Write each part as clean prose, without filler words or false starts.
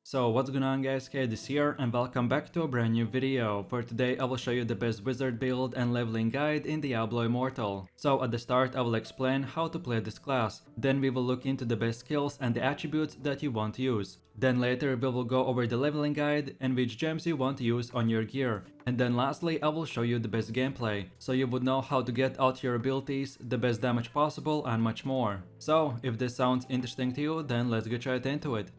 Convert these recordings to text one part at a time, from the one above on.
So what's going on guys, This here and welcome back to a brand new video. For today I will show you the best wizard build and leveling guide in Diablo Immortal. So at the start I will explain how to play this class, then we will look into the best skills and the attributes that you want to use. Then later we will go over the leveling guide and which gems you want to use on your gear. And then lastly I will show you the best gameplay, so you would know how to get out your abilities, the best damage possible and much more. So if this sounds interesting to you, then let's get right into it.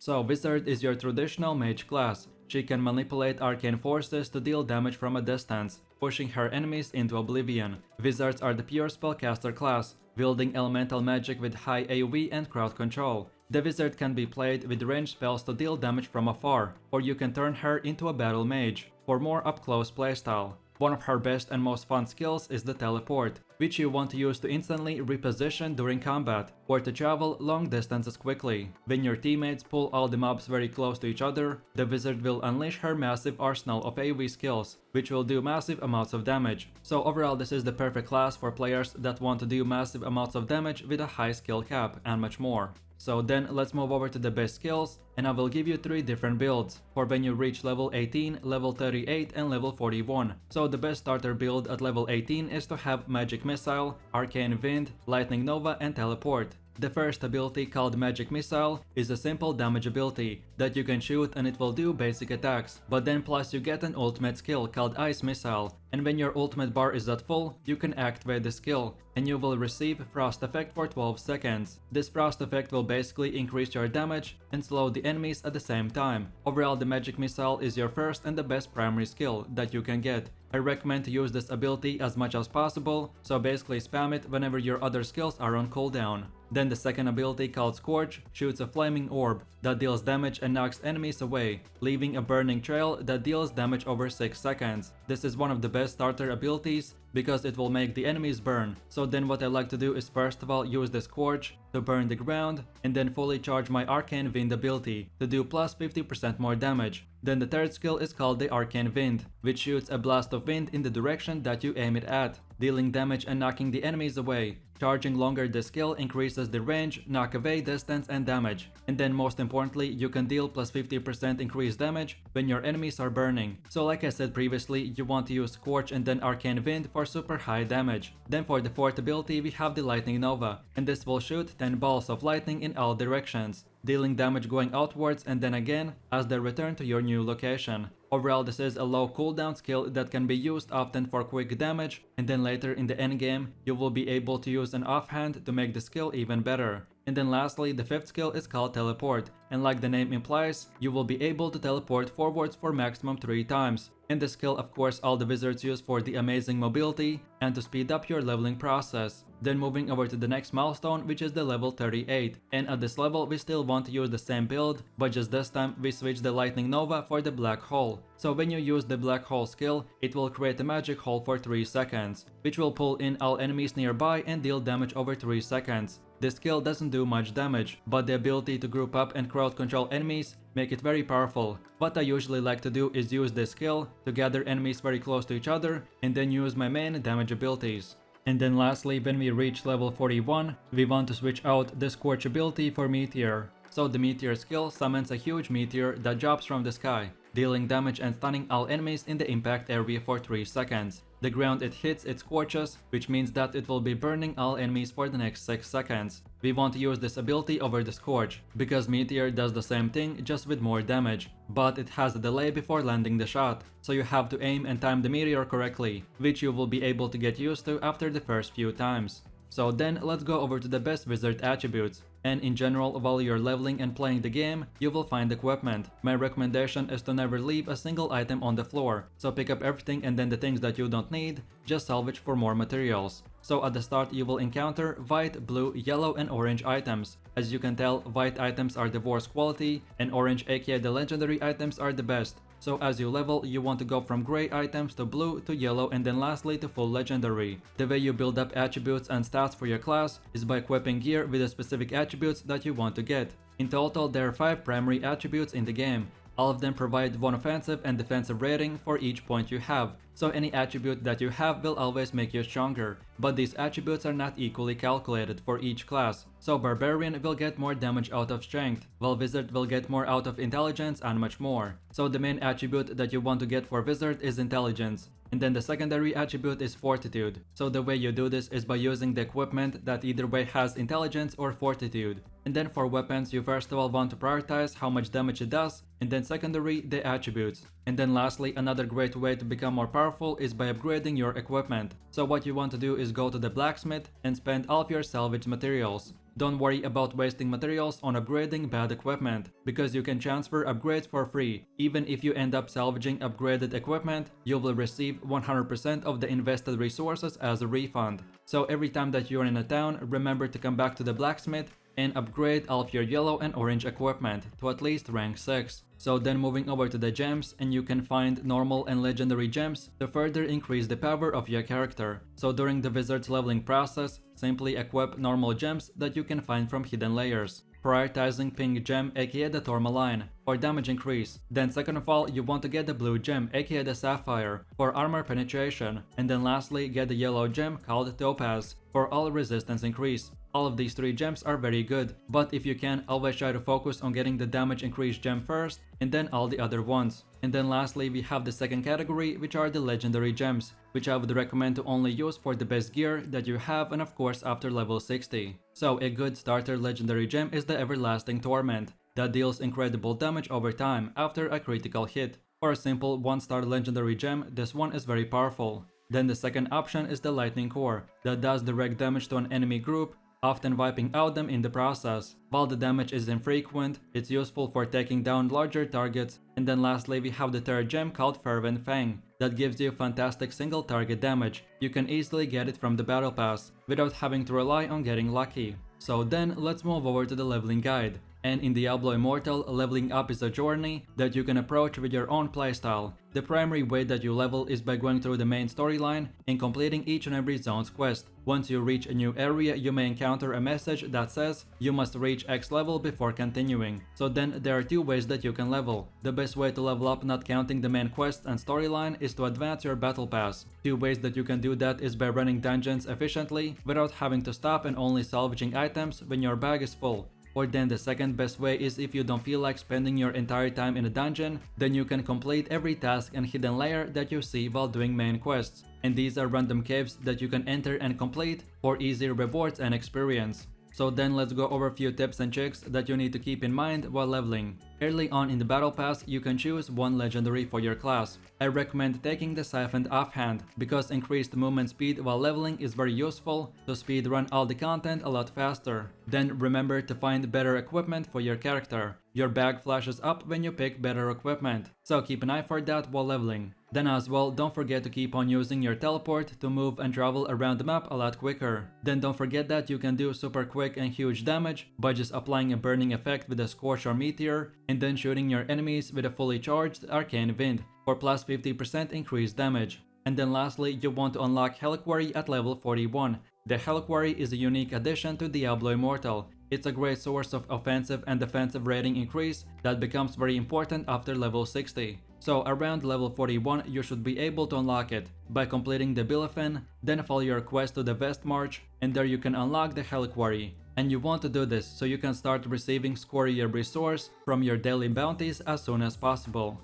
So Wizard is your traditional mage class. She can manipulate arcane forces to deal damage from a distance, pushing her enemies into oblivion. Wizards are the pure spellcaster class, wielding elemental magic with high AoE and crowd control. The wizard can be played with ranged spells to deal damage from afar, or you can turn her into a battle mage for more up-close playstyle. One of her best and most fun skills is the teleport, which you want to use to instantly reposition during combat, or to travel long distances quickly. When your teammates pull all the mobs very close to each other, the wizard will unleash her massive arsenal of AoE skills, which will do massive amounts of damage. So overall this is the perfect class for players that want to do massive amounts of damage with a high skill cap and much more. So then let's move over to the best skills, and I will give you 3 different builds for when you reach level 18, level 38 and level 41. So the best starter build at level 18 is to have Magic Missile, Arcane Wind, Lightning Nova and Teleport. The first ability, called Magic Missile, is a simple damage ability that you can shoot and it will do basic attacks, but then plus you get an ultimate skill called Ice Missile, and when your ultimate bar is at full, you can activate the skill, and you will receive Frost effect for 12 seconds. This Frost effect will basically increase your damage and slow the enemies at the same time. Overall, the Magic Missile is your first and the best primary skill that you can get. I recommend to use this ability as much as possible, so basically spam it whenever your other skills are on cooldown. Then the second ability, called Scorch, shoots a flaming orb that deals damage and knocks enemies away, leaving a burning trail that deals damage over 6 seconds. This is one of the best starter abilities because it will make the enemies burn. So then what I like to do is first of all use the Scorch to burn the ground, and then fully charge my Arcane Wind ability to do plus 50% more damage. Then the third skill is called the Arcane Wind, which shoots a blast of wind in the direction that you aim it at, dealing damage and knocking the enemies away. Charging longer, the skill increases the range, knock away distance and damage. And then most importantly, you can deal plus 50% increased damage when your enemies are burning. So like I said previously, you want to use Scorch and then Arcane Wind for super high damage. Then for the fourth ability we have the Lightning Nova, and this will shoot 10 balls of lightning in all directions, dealing damage going outwards and then again as they return to your new location. Overall this is a low cooldown skill that can be used often for quick damage, and then later in the endgame you will be able to use an offhand to make the skill even better. And then lastly, the fifth skill is called Teleport, and like the name implies, you will be able to teleport forwards for maximum 3 times. And the skill of course all the wizards use for the amazing mobility and to speed up your leveling process. Then moving over to the next milestone, which is the level 38, and at this level we still want to use the same build, but just this time we switch the Lightning Nova for the Black Hole. So when you use the Black Hole skill, it will create a magic hole for 3 seconds, which will pull in all enemies nearby and deal damage over 3 seconds. This skill doesn't do much damage, but the ability to group up and crowd control enemies make it very powerful. What I usually like to do is use this skill to gather enemies very close to each other and then use my main damage abilities. And then lastly, when we reach level 41, we want to switch out the Scorch ability for Meteor. So the Meteor skill summons a huge meteor that drops from the sky, dealing damage and stunning all enemies in the impact area for 3 seconds. The ground it hits it scorches, which means that it will be burning all enemies for the next 6 seconds. We want to use this ability over the Scorch, because Meteor does the same thing just with more damage, but it has a delay before landing the shot, so you have to aim and time the meteor correctly, which you will be able to get used to after the first few times. So then let's go over to the best wizard attributes. And in general, while you're leveling and playing the game, you will find equipment. My recommendation is to never leave a single item on the floor, so pick up everything and then the things that you don't need, just salvage for more materials. So at the start you will encounter white, blue, yellow and orange items. As you can tell, white items are the worst quality and orange aka the legendary items are the best. So as you level, you want to go from grey items to blue to yellow and then lastly to full legendary. The way you build up attributes and stats for your class is by equipping gear with the specific attributes that you want to get. In total there are 5 primary attributes in the game. All of them provide one offensive and defensive rating for each point you have, so any attribute that you have will always make you stronger, but these attributes are not equally calculated for each class. So Barbarian will get more damage out of strength, while Wizard will get more out of intelligence and much more. So the main attribute that you want to get for Wizard is intelligence. And then the secondary attribute is fortitude. So the way you do this is by using the equipment that either way has intelligence or fortitude. And then for weapons, you first of all want to prioritize how much damage it does, and then secondary, the attributes. And then lastly, another great way to become more powerful is by upgrading your equipment. So what you want to do is go to the blacksmith and spend all of your salvage materials. Don't worry about wasting materials on upgrading bad equipment, because you can transfer upgrades for free. Even if you end up salvaging upgraded equipment, you will receive 100% of the invested resources as a refund. So every time that you're in a town, remember to come back to the blacksmith and upgrade all of your yellow and orange equipment to at least rank 6. So then moving over to the gems, and you can find normal and legendary gems to further increase the power of your character. So during the wizard's leveling process, simply equip normal gems that you can find from hidden layers, prioritizing pink gem aka the tourmaline for damage increase. Then second of all, you want to get the blue gem aka the sapphire for armor penetration, and then lastly get the yellow gem called topaz for all resistance increase. All of these 3 gems are very good, but if you can, always try to focus on getting the damage increase gem first and then all the other ones. And then lastly, we have the second category, which are the legendary gems, which I would recommend to only use for the best gear that you have, and of course after level 60. So a good starter legendary gem is the Everlasting Torment, that deals incredible damage over time after a critical hit. For a simple 1-star legendary gem, this one is very powerful. Then the second option is the Lightning Core, that does direct damage to an enemy group, often wiping out them in the process. While the damage is infrequent, it's useful for taking down larger targets. And then lastly, we have the third gem called Fervent Fang, that gives you fantastic single target damage. You can easily get it from the battle pass, without having to rely on getting lucky. So then, let's move over to the leveling guide. And in Diablo Immortal, leveling up is a journey that you can approach with your own playstyle. The primary way that you level is by going through the main storyline and completing each and every zone's quest. Once you reach a new area, you may encounter a message that says you must reach X level before continuing. So then there are 2 ways that you can level. The best way to level up, not counting the main quest and storyline, is to advance your battle pass. 2 ways that you can do that is by running dungeons efficiently without having to stop and only salvaging items when your bag is full. Or then the second best way is if you don't feel like spending your entire time in a dungeon, then you can complete every task and hidden layer that you see while doing main quests. And these are random caves that you can enter and complete for easy rewards and experience. So then let's go over a few tips and tricks that you need to keep in mind while leveling. Early on in the battle pass, you can choose one legendary for your class. I recommend taking the Siphoned Offhand, because increased movement speed while leveling is very useful to speedrun all the content a lot faster. Then remember to find better equipment for your character. Your bag flashes up when you pick better equipment, so keep an eye for that while leveling. Then as well, don't forget to keep on using your teleport to move and travel around the map a lot quicker. Then don't forget that you can do super quick and huge damage by just applying a burning effect with a Scorch or Meteor, and then shooting your enemies with a fully charged Arcane Wind for plus 50% increased damage. And then lastly, you want to unlock Reliquary at level 41. The Reliquary is a unique addition to Diablo Immortal. It's a great source of offensive and defensive rating increase that becomes very important after level 60. So around level 41 you should be able to unlock it by completing the Bilifin, then follow your quest to the West March, and there you can unlock the Reliquary. And you want to do this so you can start receiving Scoria resource from your daily bounties as soon as possible.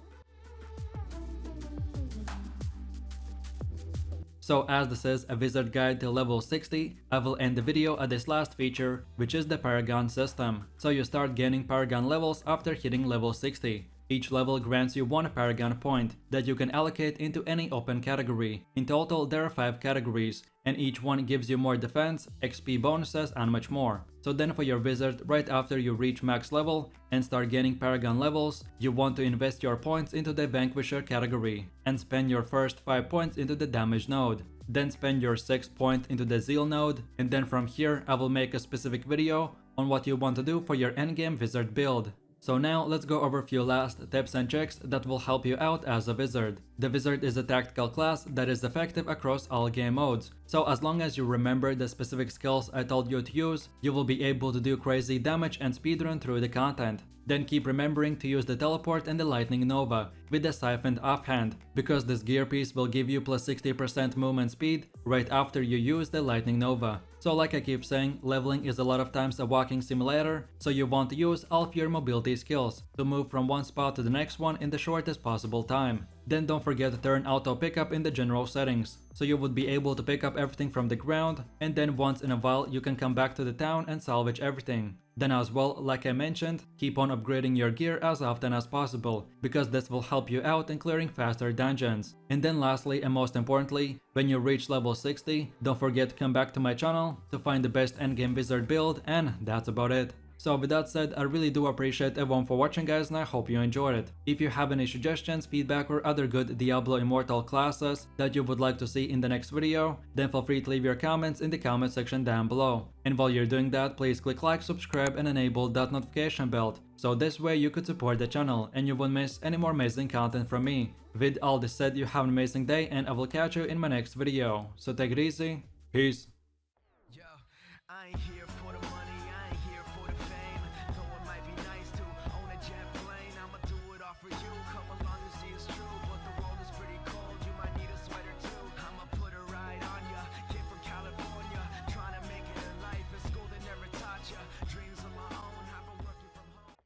So as this is a wizard guide to level 60, I will end the video at this last feature, which is the paragon system. So you start gaining paragon levels after hitting level 60. Each level grants you 1 paragon point that you can allocate into any open category. In total there are 5 categories, and each one gives you more defense, XP bonuses and much more. So then for your wizard, right after you reach max level and start gaining paragon levels, you want to invest your points into the Vanquisher category and spend your first 5 points into the damage node. Then spend your 6th point into the zeal node, and then from here I will make a specific video on what you want to do for your endgame wizard build. So now let's go over a few last tips and tricks that will help you out as a wizard. The wizard is a tactical class that is effective across all game modes. So as long as you remember the specific skills I told you to use, you will be able to do crazy damage and speedrun through the content. Then keep remembering to use the teleport and the lightning nova with the siphoned offhand, because this gear piece will give you plus 60% movement speed right after you use the lightning nova. So like I keep saying, leveling is a lot of times a walking simulator, so you want to use all of your mobility skills to move from one spot to the next one in the shortest possible time. Then don't forget to turn auto pickup in the general settings, so you would be able to pick up everything from the ground, and then once in a while you can come back to the town and salvage everything. Then as well, like I mentioned, keep on upgrading your gear as often as possible, because this will help you out in clearing faster dungeons. And then lastly and most importantly, when you reach level 60, don't forget to come back to my channel to find the best endgame wizard build, and that's about it. So with that said, I really do appreciate everyone for watching, guys, and I hope you enjoyed it. If you have any suggestions, feedback, or other good Diablo Immortal classes that you would like to see in the next video, then feel free to leave your comments in the comment section down below. And while you're doing that, please click like, subscribe, and enable that notification bell, so this way you could support the channel and you won't miss any more amazing content from me. With all this said, you have an amazing day, and I will catch you in my next video. So take it easy, peace.